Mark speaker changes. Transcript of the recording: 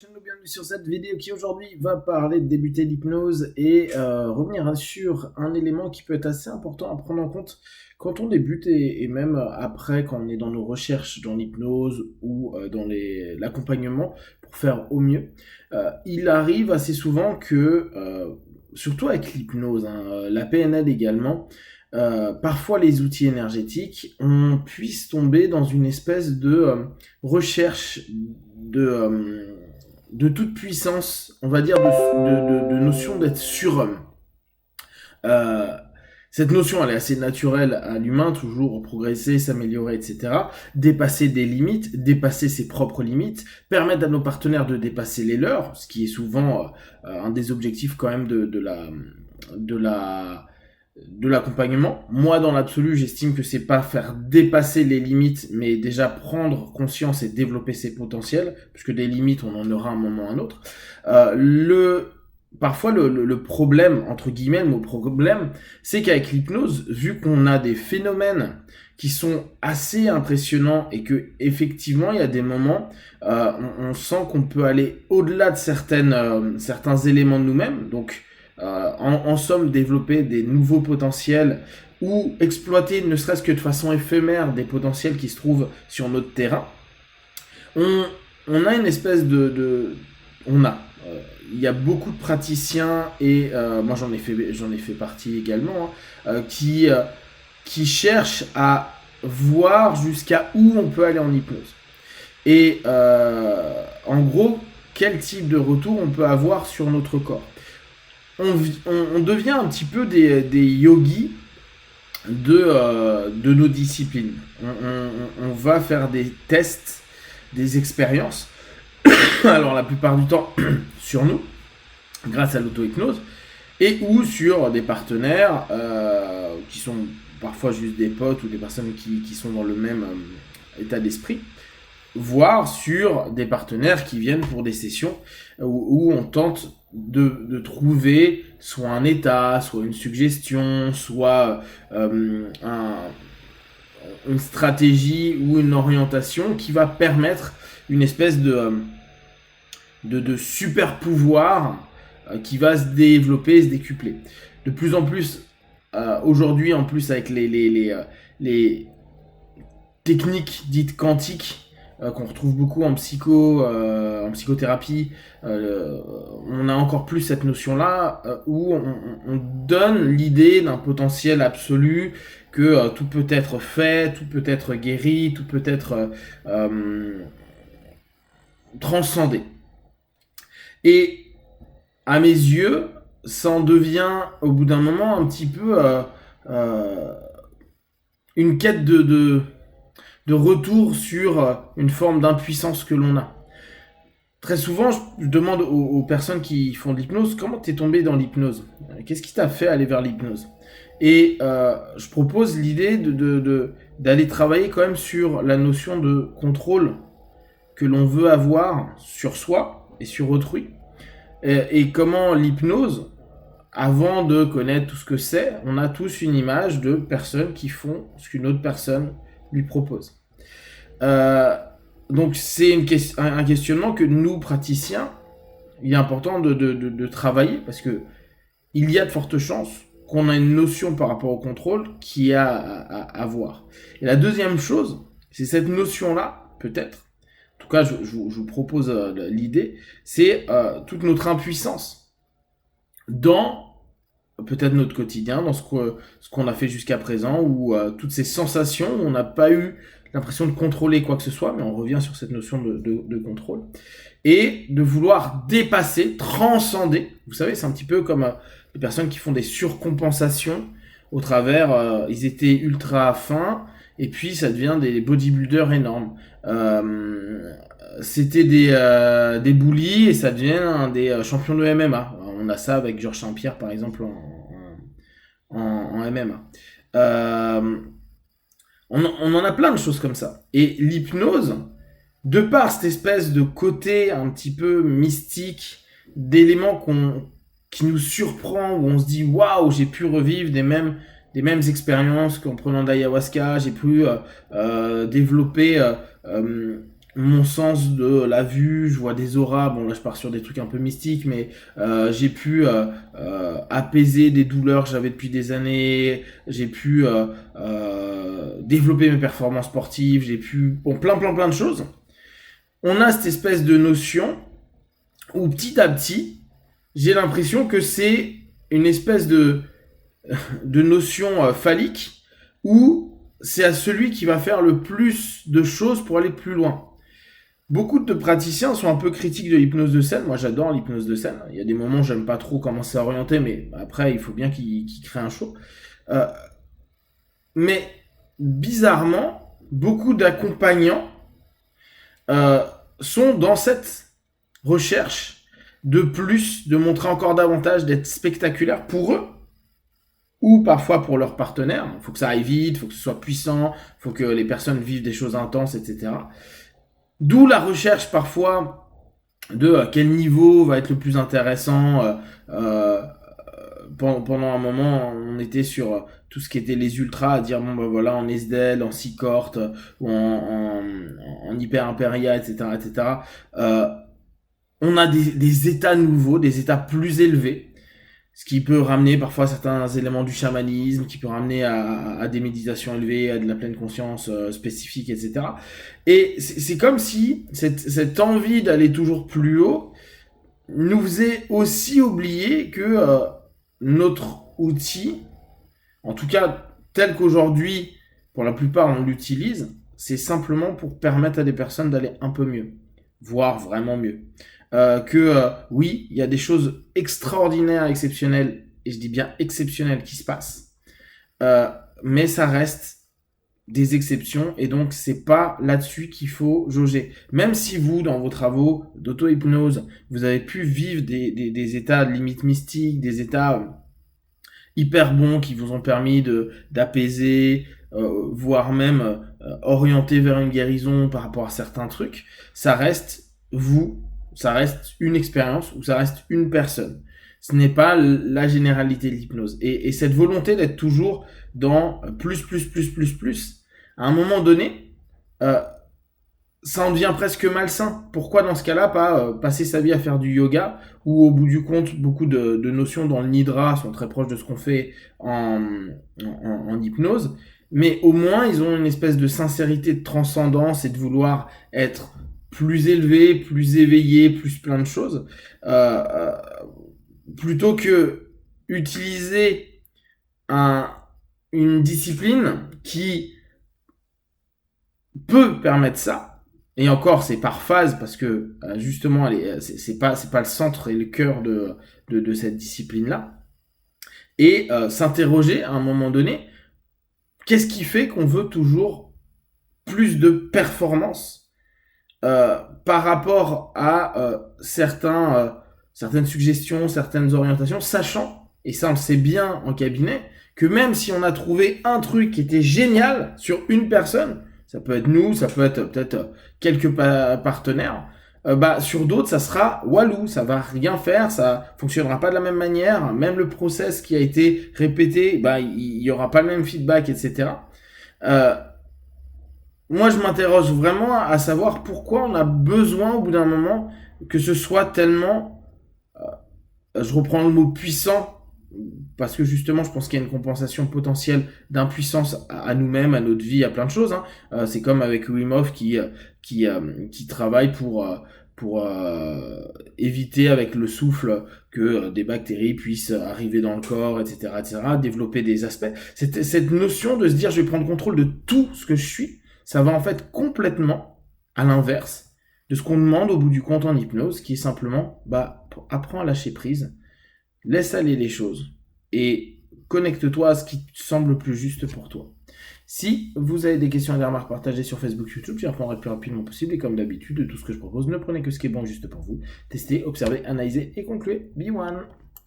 Speaker 1: Bienvenue sur cette vidéo qui aujourd'hui va parler de débuter l'hypnose et revenir sur un élément qui peut être assez important à prendre en compte quand on débute et même après quand on est dans nos recherches dans l'hypnose ou dans l'accompagnement pour faire au mieux. Il arrive assez souvent que, surtout avec l'hypnose, la PNL également, parfois les outils énergétiques, on puisse tomber dans une espèce de recherche de toute puissance, on va dire, de notion d'être surhomme. Euh, cette notion, elle est assez naturelle à l'humain, toujours progresser, s'améliorer, etc. Dépasser des limites, dépasser ses propres limites, permettre à nos partenaires de dépasser les leurs, ce qui est souvent un des objectifs quand même de l'accompagnement. Moi, dans l'absolu, j'estime que c'est pas faire dépasser les limites, mais déjà prendre conscience et développer ses potentiels, puisque des limites, on en aura un moment ou un autre. Parfois, le problème, entre guillemets, le mot problème, c'est qu'avec l'hypnose, vu qu'on a des phénomènes qui sont assez impressionnants et que effectivement, il y a des moments, on sent qu'on peut aller au-delà de certains éléments de nous-mêmes. Donc, en somme, développer des nouveaux potentiels ou exploiter, ne serait-ce que de façon éphémère, des potentiels qui se trouvent sur notre terrain. On a une espèce il y a beaucoup de praticiens et moi j'en ai fait partie également, qui cherchent à voir jusqu'à où on peut aller en hypnose. Et en gros, quel type de retour on peut avoir sur notre corps. On devient un petit peu des yogis de nos disciplines. On va faire des tests, des expériences, alors la plupart du temps sur nous, grâce à l'auto-hypnose, et ou sur des partenaires qui sont parfois juste des potes ou des personnes qui sont dans le même état d'esprit, voire sur des partenaires qui viennent pour des sessions où on tente de trouver soit un état, soit une suggestion, soit une stratégie ou une orientation qui va permettre une espèce de super pouvoir qui va se développer, se décupler. De plus en plus, aujourd'hui, en plus avec les techniques dites quantiques, qu'on retrouve beaucoup en psychothérapie, on a encore plus cette notion-là où on donne l'idée d'un potentiel absolu, que tout peut être fait, tout peut être guéri, tout peut être transcendé. Et à mes yeux, ça en devient au bout d'un moment un petit peu une quête de retour sur une forme d'impuissance que l'on a. Très souvent, je demande aux personnes qui font de l'hypnose, comment t'es tombé dans l'hypnose? Qu'est-ce qui t'a fait aller vers l'hypnose? Et je propose l'idée d'aller travailler quand même sur la notion de contrôle que l'on veut avoir sur soi et sur autrui. Et comment l'hypnose, avant de connaître tout ce que c'est, on a tous une image de personnes qui font ce qu'une autre personne lui propose. Donc c'est un questionnement que nous, praticiens, il est important de travailler parce que il y a de fortes chances qu'on a une notion par rapport au contrôle qui est à voir. Et la deuxième chose, c'est cette notion-là, peut-être, en tout cas je vous propose l'idée, c'est toute notre impuissance dans peut-être notre quotidien, dans ce qu'on a fait jusqu'à présent, ou toutes ces sensations où on n'a pas eu l'impression de contrôler quoi que ce soit, mais on revient sur cette notion de contrôle, et de vouloir dépasser, transcender. Vous savez, c'est un petit peu comme les personnes qui font des surcompensations au travers, ils étaient ultra fins, et puis ça devient des bodybuilders énormes. C'était des bullies, et ça devient des champions de MMA. On a ça avec Georges Saint-Pierre, par exemple, en MMA. On en a plein de choses comme ça. Et l'hypnose, de par cette espèce de côté un petit peu mystique, d'éléments qui nous surprend, où on se dit waouh, j'ai pu revivre des mêmes expériences qu'en prenant de l'ayahuasca, j'ai pu développer mon sens de la vue, je vois des auras, bon là je pars sur des trucs un peu mystiques, mais j'ai pu apaiser des douleurs que j'avais depuis des années, j'ai pu développer mes performances sportives, j'ai pu... Bon, plein de choses. On a cette espèce de notion où petit à petit, j'ai l'impression que c'est une espèce de notion phallique où c'est à celui qui va faire le plus de choses pour aller plus loin. Beaucoup de praticiens sont un peu critiques de l'hypnose de scène. Moi, j'adore l'hypnose de scène. Il y a des moments où j'aime pas trop comment c'est orienté, mais après, il faut bien qu'il crée un show. Euh, mais bizarrement, beaucoup d'accompagnants sont dans cette recherche de plus, de montrer encore davantage, d'être spectaculaire pour eux ou parfois pour leurs partenaires. Il faut que ça aille vite, il faut que ce soit puissant, il faut que les personnes vivent des choses intenses, etc. D'où la recherche parfois de quel niveau va être le plus intéressant. Pendant un moment, on était sur tout ce qui était les ultras, à dire bon ben voilà, en SDL, en Seacourt, ou en hyper impéria, etc., etc. On a des états nouveaux, des états plus élevés, ce qui peut ramener parfois certains éléments du chamanisme, qui peut ramener à des méditations élevées, à de la pleine conscience spécifique, etc. Et c'est comme si cette envie d'aller toujours plus haut nous faisait aussi oublier que notre outil, en tout cas tel qu'aujourd'hui, pour la plupart on l'utilise, c'est simplement pour permettre à des personnes d'aller un peu mieux, voire vraiment mieux. Oui, il y a des choses extraordinaires, exceptionnelles, et je dis bien exceptionnelles qui se passent, mais ça reste des exceptions, et donc c'est pas là-dessus qu'il faut jauger. Même si vous, dans vos travaux d'auto-hypnose, vous avez pu vivre des états de limite mystique, des états hyper bons qui vous ont permis d'apaiser, voire même orienter vers une guérison par rapport à certains trucs, ça reste vous, ça reste une expérience ou ça reste une personne. Ce n'est pas la généralité de l'hypnose. Et cette volonté d'être toujours dans plus, à un moment donné, ça en devient presque malsain. Pourquoi dans ce cas-là pas passer sa vie à faire du yoga où au bout du compte beaucoup de notions dans le nidra sont très proches de ce qu'on fait en hypnose, mais au moins ils ont une espèce de sincérité, de transcendance et de vouloir être plus élevé, plus éveillé, plus plein de choses, plutôt que utiliser une discipline qui peut permettre ça. Et encore, c'est par phase parce que justement, c'est pas le centre et le cœur de cette discipline-là. Et s'interroger à un moment donné, qu'est-ce qui fait qu'on veut toujours plus de performance par rapport à certaines suggestions, certaines orientations, sachant, et ça on le sait bien en cabinet, que même si on a trouvé un truc qui était génial sur une personne, ça peut être nous, ça peut être peut-être quelques partenaires, sur d'autres ça sera walou, ça va rien faire, ça fonctionnera pas de la même manière, même le process qui a été répété, il y aura pas le même feedback, etc. Moi je m'interroge vraiment à savoir pourquoi on a besoin au bout d'un moment que ce soit tellement, je reprends le mot puissant, parce que justement je pense qu'il y a une compensation potentielle d'impuissance à nous-mêmes, à notre vie, à plein de choses, hein. C'est comme avec Wim Hof qui travaille pour éviter avec le souffle que des bactéries puissent arriver dans le corps, etc., développer des aspects. Cette notion de se dire je vais prendre contrôle de tout ce que je suis, ça va en fait complètement à l'inverse de ce qu'on demande au bout du compte en hypnose, qui est simplement apprends à lâcher prise, laisse aller les choses et connecte-toi à ce qui te semble le plus juste pour toi. Si vous avez des questions et des remarques, partagées sur Facebook, YouTube, j'y répondrai le plus rapidement possible. Et comme d'habitude, de tout ce que je propose, ne prenez que ce qui est bon juste pour vous. Testez, observez, analysez et concluez. Be one!